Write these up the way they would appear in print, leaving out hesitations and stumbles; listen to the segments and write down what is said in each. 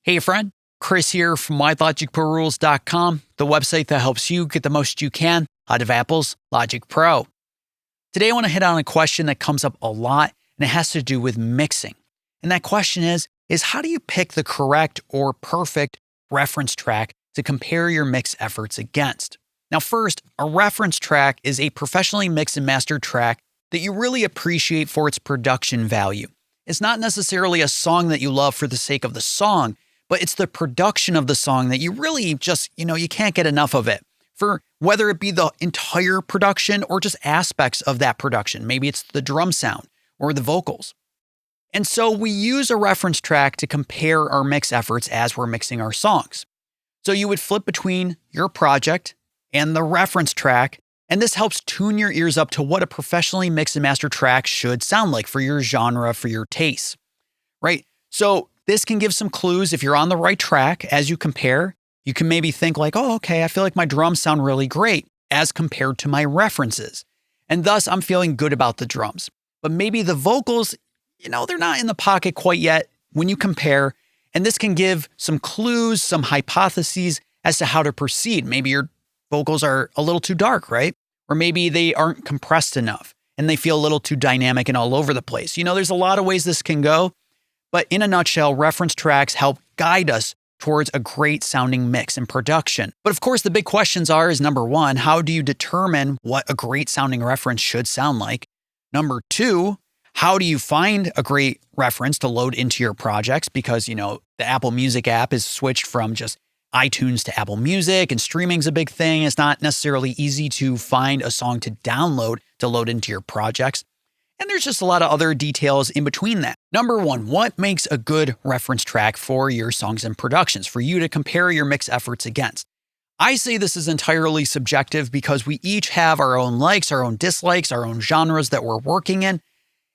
Hey friend, Chris here from WhyLogicProRules.com, the website that helps you get the most you can out of Apple's Logic Pro. Today I want to hit on a question that comes up a lot, and it has to do with mixing. And that question is how do you pick the correct or perfect reference track to compare your mix efforts against? Now first, a reference track is a professionally mixed and mastered track that you really appreciate for its production value. It's not necessarily a song that you love for the sake of the song, but it's the production of the song that you really just, you can't get enough of it. For whether it be the entire production or just aspects of that production. Maybe it's the drum sound or the vocals. And so we use a reference track to compare our mix efforts as we're mixing our songs. So you would flip between your project and the reference track, and this helps tune your ears up to what a professionally mixed and mastered track should sound like for your genre, for your taste, right? So this can give some clues if you're on the right track as you compare. You can maybe think like, oh, okay, I feel like my drums sound really great as compared to my references. And thus I'm feeling good about the drums. But maybe the vocals, they're not in the pocket quite yet when you compare. And this can give some clues, some hypotheses as to how to proceed. Maybe your vocals are a little too dark, right? Or maybe they aren't compressed enough and they feel a little too dynamic and all over the place. There's a lot of ways this can go. But in a nutshell, reference tracks help guide us towards a great sounding mix and production. But of course, the big questions is number one, how do you determine what a great sounding reference should sound like? Number two, how do you find a great reference to load into your projects? Because, the Apple Music app is switched from just iTunes to Apple Music, and streaming's a big thing. It's not necessarily easy to find a song to download to load into your projects. And there's just a lot of other details in between that. Number one, what makes a good reference track for your songs and productions, for you to compare your mix efforts against? I say this is entirely subjective because we each have our own likes, our own dislikes, our own genres that we're working in.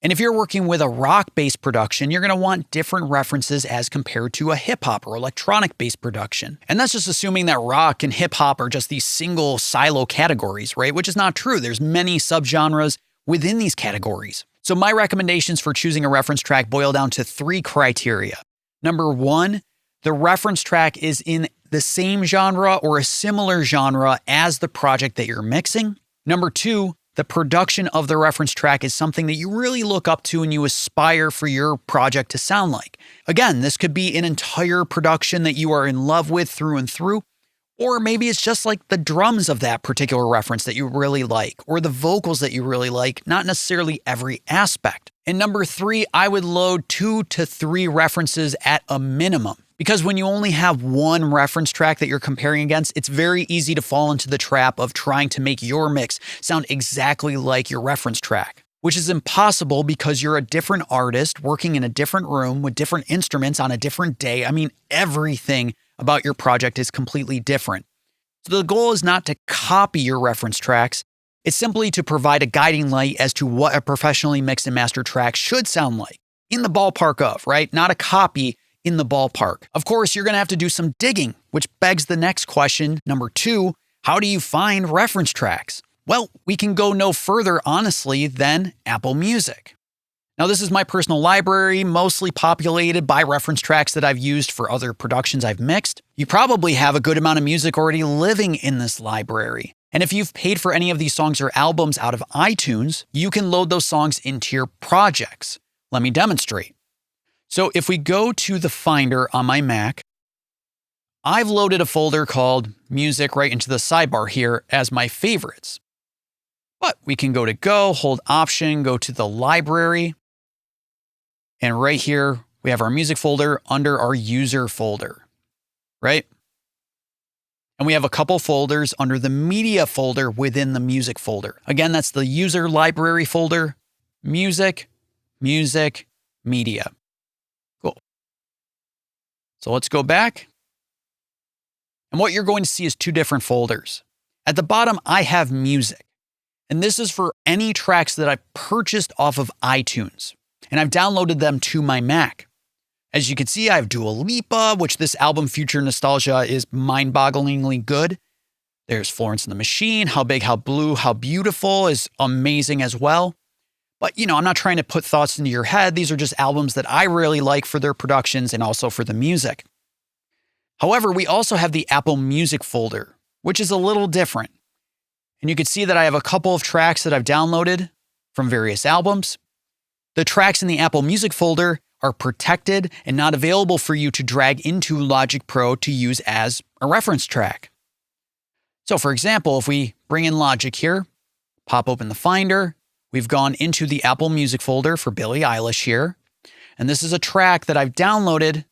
And if you're working with a rock-based production, you're going to want different references as compared to a hip-hop or electronic-based production. And that's just assuming that rock and hip-hop are just these single silo categories, right? Which is not true. There's many subgenres within these categories. So my recommendations for choosing a reference track boil down to three criteria. Number one, the reference track is in the same genre or a similar genre as the project that you're mixing. Number two, the production of the reference track is something that you really look up to and you aspire for your project to sound like. Again, this could be an entire production that you are in love with through and through. Or maybe it's just like the drums of that particular reference that you really like, or the vocals that you really like, not necessarily every aspect. And number three, I would load 2 to 3 references at a minimum. Because when you only have one reference track that you're comparing against, it's very easy to fall into the trap of trying to make your mix sound exactly like your reference track, which is impossible because you're a different artist working in a different room with different instruments on a different day. I mean, everything about your project is completely different. So the goal is not to copy your reference tracks. It's simply to provide a guiding light as to what a professionally mixed and mastered track should sound like. In the ballpark of, right? Not a copy, in the ballpark. Of course, you're going to have to do some digging, which begs the next question. Number two, how do you find reference tracks? Well, we can go no further, honestly, than Apple Music. Now, this is my personal library, mostly populated by reference tracks that I've used for other productions I've mixed. You probably have a good amount of music already living in this library. And if you've paid for any of these songs or albums out of iTunes, you can load those songs into your projects. Let me demonstrate. So if we go to the Finder on my Mac, I've loaded a folder called Music right into the sidebar here as my favorites. But we can go to Go, hold Option, go to the Library. And right here, we have our music folder under our user folder, right? And we have a couple folders under the media folder within the music folder. Again, that's the user library folder, music, media. Cool. So let's go back. And what you're going to see is 2 different folders. At the bottom, I have music. And this is for any tracks that I purchased off of iTunes. And I've downloaded them to my Mac. As you can see, I have Dua Lipa, which this album Future Nostalgia is mind-bogglingly good. There's Florence and the Machine, How Big, How Blue, How Beautiful is amazing as well. But, I'm not trying to put thoughts into your head. These are just albums that I really like for their productions and also for the music. However, we also have the Apple Music folder, which is a little different. And you can see that I have a couple of tracks that I've downloaded from various albums. The tracks in the Apple Music folder are protected and not available for you to drag into Logic Pro to use as a reference track. So for example, if we bring in Logic here, pop open the Finder, we've gone into the Apple Music folder for Billie Eilish here. And this is a track that I've downloaded,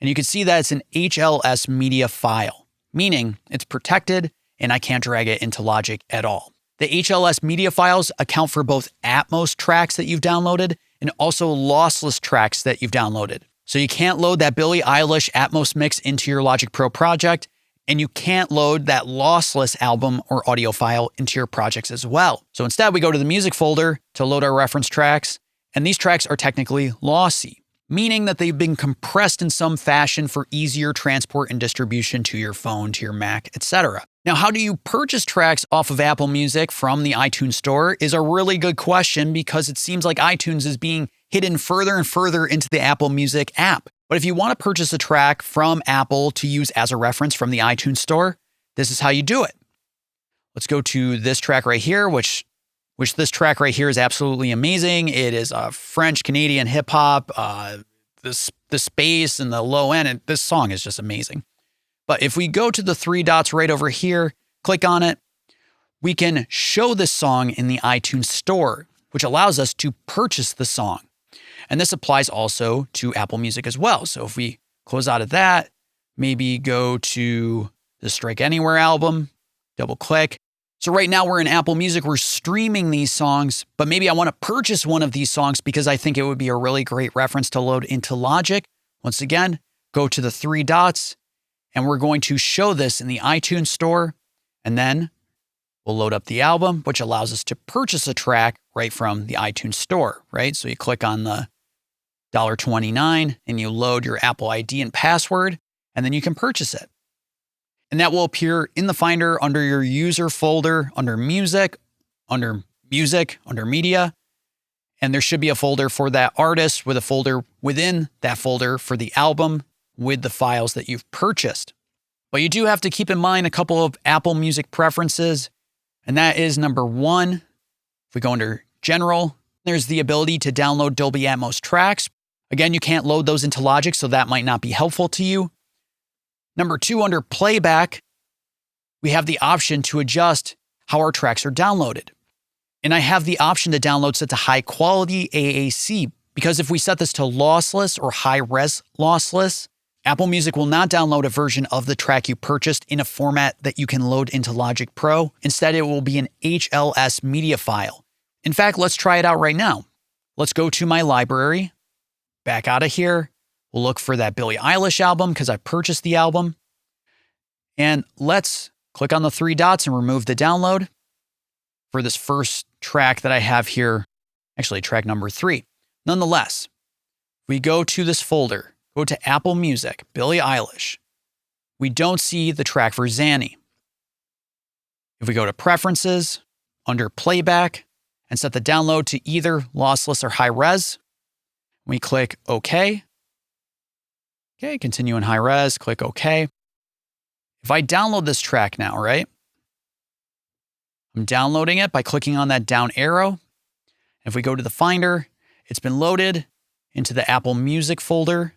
and you can see that it's an HLS media file, meaning it's protected and I can't drag it into Logic at all. The HLS media files account for both Atmos tracks that you've downloaded and also lossless tracks that you've downloaded. So you can't load that Billie Eilish Atmos mix into your Logic Pro project, and you can't load that lossless album or audio file into your projects as well. So instead, we go to the music folder to load our reference tracks, and these tracks are technically lossy, meaning that they've been compressed in some fashion for easier transport and distribution to your phone, to your Mac, etc. Now, how do you purchase tracks off of Apple Music from the iTunes Store is a really good question, because it seems like iTunes is being hidden further and further into the Apple Music app. But if you want to purchase a track from Apple to use as a reference from the iTunes Store, this is how you do it. Let's go to this track right here, which this track right here is absolutely amazing. It is a French-Canadian hip-hop, the space and the low end, and this song is just amazing. But if we go to the three dots right over here, click on it, we can show this song in the iTunes Store, which allows us to purchase the song. And this applies also to Apple Music as well. So if we close out of that, maybe go to the Strike Anywhere album, double click. So right now we're in Apple Music, we're streaming these songs, but maybe I want to purchase one of these songs because I think it would be a really great reference to load into Logic. Once again, go to the three dots, and we're going to show this in the iTunes Store, and then we'll load up the album, which allows us to purchase a track right from the iTunes Store, right? So you click on the $1.29 and you load your Apple ID and password, and then you can purchase it. And that will appear in the Finder under your user folder, under Music, under Media. And there should be a folder for that artist with a folder within that folder for the album with the files that you've purchased. But you do have to keep in mind a couple of Apple Music preferences. And that is number one, if we go under General, there's the ability to download Dolby Atmos tracks. Again, you can't load those into Logic, so that might not be helpful to you. Number two, under Playback, we have the option to adjust how our tracks are downloaded. And I have the option to download set to high quality AAC, because if we set this to lossless or high res lossless, Apple Music will not download a version of the track you purchased in a format that you can load into Logic Pro. Instead, it will be an HLS media file. In fact, let's try it out right now. Let's go to my library, back out of here. We'll look for that Billie Eilish album because I purchased the album. And let's click on the three dots and remove the download for this first track that I have here, actually track number 3. Nonetheless, we go to this folder, go to Apple Music, Billie Eilish. We don't see the track for Zanny. If we go to Preferences, under Playback, and set the download to either lossless or high res, we click OK. Okay, continue in high res, click OK. If I download this track now, right? I'm downloading it by clicking on that down arrow. If we go to the Finder, it's been loaded into the Apple Music folder,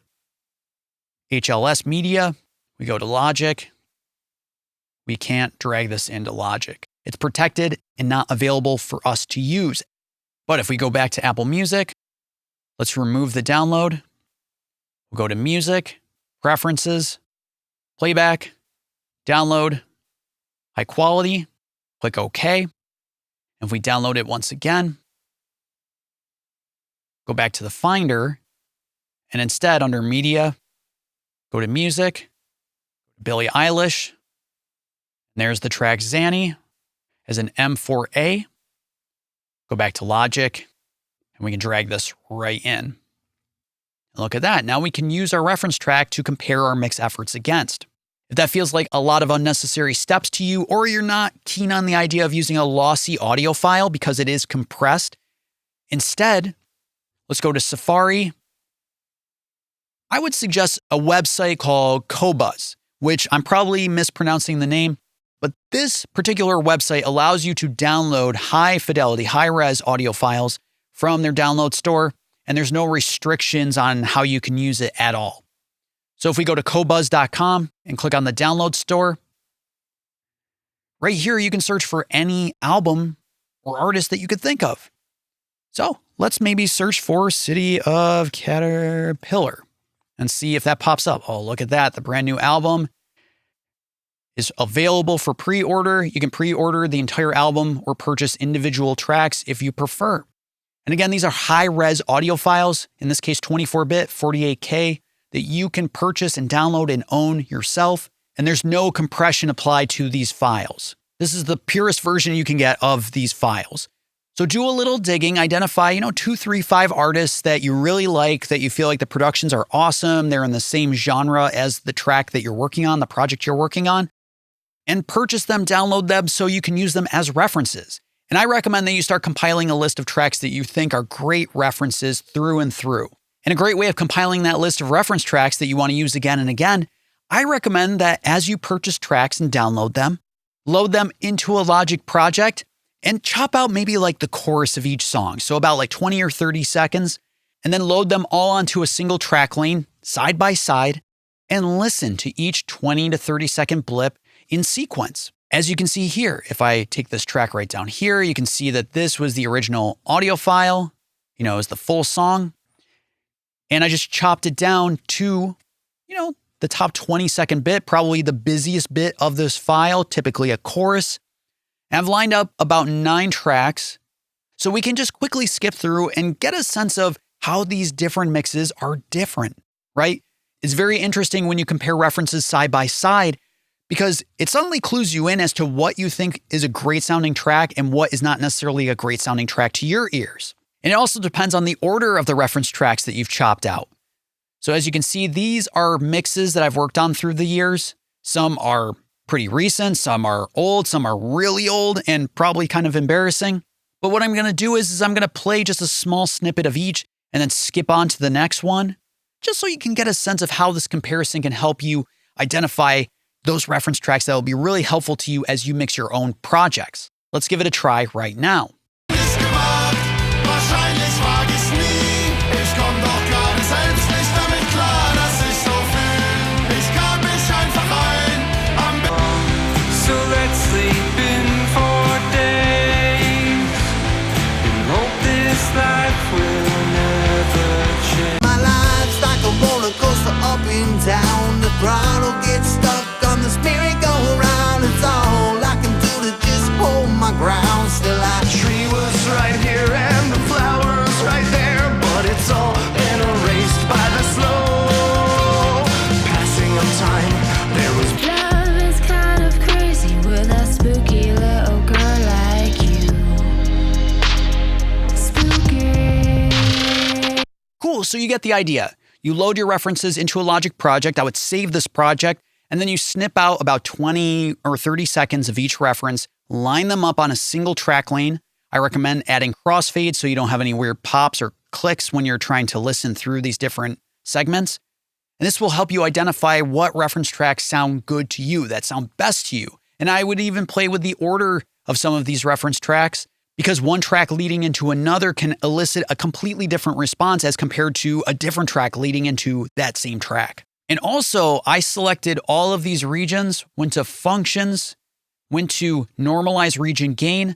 HLS Media. We go to Logic. We can't drag this into Logic. It's protected and not available for us to use. But if we go back to Apple Music, let's remove the download. We'll go to Music, Preferences, Playback, Download, High Quality, click OK. If we download it once again, go back to the Finder, and instead under Media, go to Music, Billie Eilish, and there's the track Zanny as an M4A. Go back to Logic, and we can drag this right in. And look at that. Now we can use our reference track to compare our mix efforts against. If that feels like a lot of unnecessary steps to you, or you're not keen on the idea of using a lossy audio file because it is compressed, instead, let's go to Safari, I would suggest a website called Qobuz, which I'm probably mispronouncing the name, but this particular website allows you to download high fidelity, high res audio files from their download store, and there's no restrictions on how you can use it at all. So if we go to Qobuz.com and click on the download store, right here you can search for any album or artist that you could think of. So let's maybe search for City of Caterpillar and see if that pops up. Oh, look at that. The brand new album is available for pre-order. You can pre-order the entire album or purchase individual tracks if you prefer. And again, these are high-res audio files, in this case 24-bit, 48K, that you can purchase and download and own yourself. And there's no compression applied to these files. This is the purest version you can get of these files. So do a little digging, identify, 2, 3, 5 artists that you really like, that you feel like the productions are awesome, they're in the same genre as the track that you're working on, the project you're working on, and purchase them, download them so you can use them as references. And I recommend that you start compiling a list of tracks that you think are great references through and through. And a great way of compiling that list of reference tracks that you want to use again and again, I recommend that as you purchase tracks and download them, load them into a Logic project and chop out maybe like the chorus of each song. So about like 20 or 30 seconds, and then load them all onto a single track lane side by side and listen to each 20 to 30 second blip in sequence. As you can see here, if I take this track right down here, you can see that this was the original audio file, is the full song. And I just chopped it down to, the top 20-second bit, probably the busiest bit of this file, typically a chorus. And I've lined up about 9 tracks, so we can just quickly skip through and get a sense of how these different mixes are different, right? It's very interesting when you compare references side by side, because it suddenly clues you in as to what you think is a great sounding track and what is not necessarily a great sounding track to your ears. And it also depends on the order of the reference tracks that you've chopped out. So as you can see, these are mixes that I've worked on through the years. Some are pretty recent, some are old, some are really old and probably kind of embarrassing. But what I'm going to do is I'm going to play just a small snippet of each and then skip on to the next one, just so you can get a sense of how this comparison can help you identify those reference tracks that will be really helpful to you as you mix your own projects. Let's give it a try right now. Up and down, the throttle gets stuck on this merry-go-round. It's all I can do to just hold my ground. Still, the tree was right here and the flowers right there, but it's all been erased by the slow passing of time. There was love is kind of crazy with a spooky little girl like you. Spooky. Cool, so you get the idea. You load your references into a Logic project. I would save this project, and then you snip out about 20 or 30 seconds of each reference, line them up on a single track lane. I recommend adding crossfades so you don't have any weird pops or clicks when you're trying to listen through these different segments. And this will help you identify what reference tracks sound good to you, that sound best to you. And I would even play with the order of some of these reference tracks, because one track leading into another can elicit a completely different response as compared to a different track leading into that same track. And also, I selected all of these regions, went to functions, went to normalize region gain,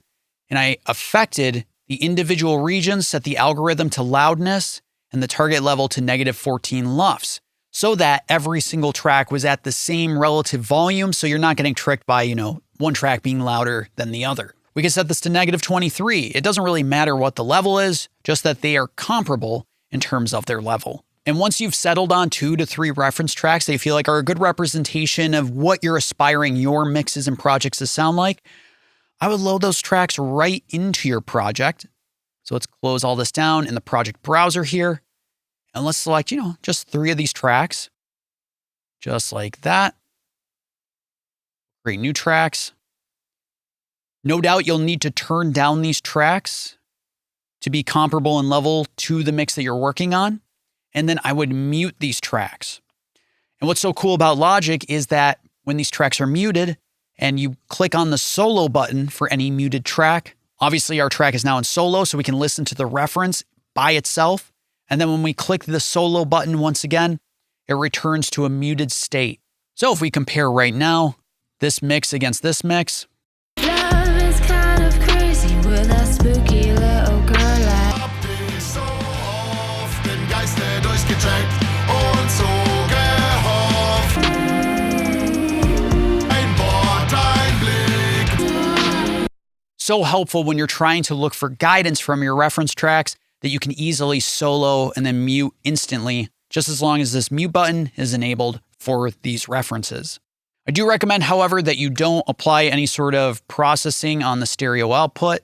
and I affected the individual regions, set the algorithm to loudness and the target level to -14 LUFS, so that every single track was at the same relative volume, so you're not getting tricked by, one track being louder than the other. We can set this to -23. It doesn't really matter what the level is, just that they are comparable in terms of their level. And once you've settled on 2 to 3 reference tracks that you feel like are a good representation of what you're aspiring your mixes and projects to sound like, I would load those tracks right into your project. So let's close all this down in the project browser here. And let's select, just 3 of these tracks. Just like that. Create new tracks. No doubt you'll need to turn down these tracks to be comparable in level to the mix that you're working on. and then I would mute these tracks. And what's so cool about Logic is that when these tracks are muted and you click on the solo button for any muted track, obviously our track is now in solo, so we can listen to the reference by itself. And then when we click the solo button once again, it returns to a muted state. So if we compare right now, this mix against this mix, Love is kind of crazy with a spooky little girl like. Hab dich so oft im Geiste durchgecheckt und so gehofft. Ein Wort, ein Blick. so helpful when you're trying to look for guidance from your reference tracks that you can easily solo and then mute instantly, just as long as this mute button is enabled for these references. I do recommend, however, that you don't apply any sort of processing on the stereo output,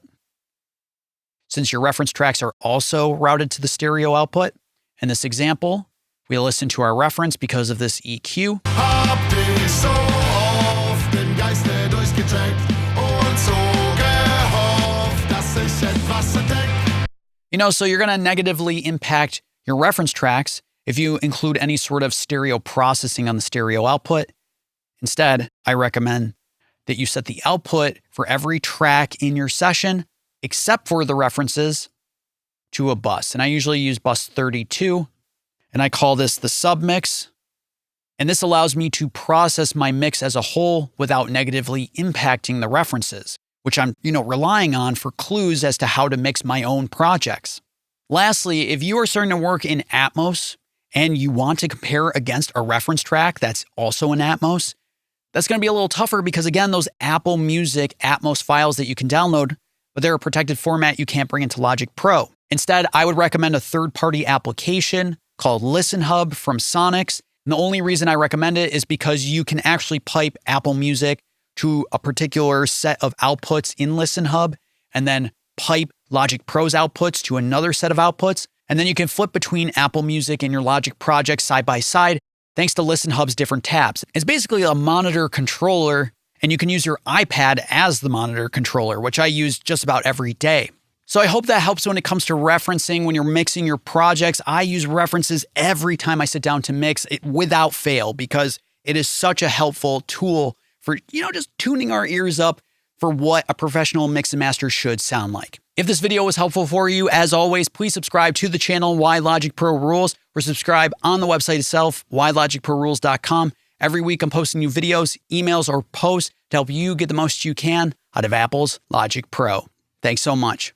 since your reference tracks are also routed to the stereo output. In this example, we listen to our reference because of this EQ. Hab dich so oft im Geiste durchgecheckt und so gehofft, dass ich etwas entdeckt. So you're going to negatively impact your reference tracks if you include any sort of stereo processing on the stereo output. Instead, I recommend that you set the output for every track in your session, except for the references, to a bus. And I usually use bus 32, and I call this the submix. And this allows me to process my mix as a whole without negatively impacting the references, which I'm, relying on for clues as to how to mix my own projects. Lastly, if you are starting to work in Atmos and you want to compare against a reference track that's also in Atmos, that's going to be a little tougher because, again, those Apple Music Atmos files that you can download, but they're a protected format you can't bring into Logic Pro. Instead, I would recommend a third-party application called Listen Hub from Sonix. And the only reason I recommend it is because you can actually pipe Apple Music to a particular set of outputs in Listen Hub and then pipe Logic Pro's outputs to another set of outputs. And then you can flip between Apple Music and your Logic projects side by side thanks to Listen Hub's different tabs. It's basically a monitor controller, and you can use your iPad as the monitor controller, which I use just about every day. So I hope that helps when it comes to referencing when you're mixing your projects. I use references every time I sit down to mix it without fail because it is such a helpful tool for, just tuning our ears up for what a professional mix and master should sound like. If this video was helpful for you, as always, please subscribe to the channel Why Logic Pro Rules or subscribe on the website itself, whylogicprorules.com. Every week I'm posting new videos, emails, or posts to help you get the most you can out of Apple's Logic Pro. Thanks so much.